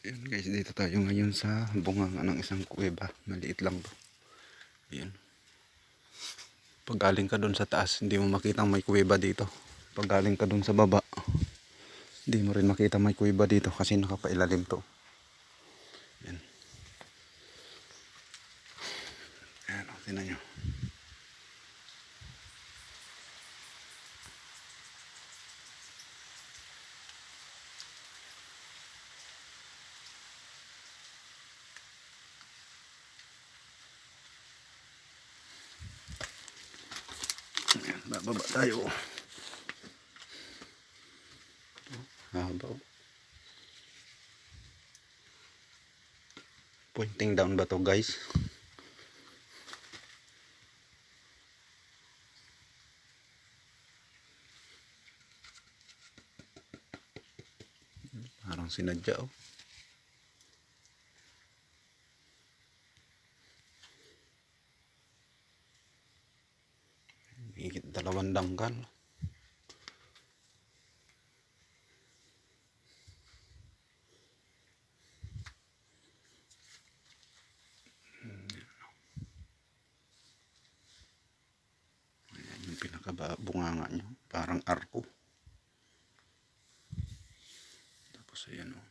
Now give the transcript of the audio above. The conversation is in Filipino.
Ayan guys, dito tayo ngayon sa bunganga ng isang kuweba. Maliit lang to. Ayan. Pag galing ka dun sa taas, hindi mo makita may kuweba dito. Pag galing ka dun sa baba, hindi mo rin makita may kuweba dito kasi nakapailalim to. Ayan. Ayan, tingnan nyo. Ayan, bababa tayo. Haba. Pointing down ba to guys? Parang sinadya oh. Higit 2 dangkal. Ayan yung pinakabunganga nyo. Parang arko. Tapos ayan oh.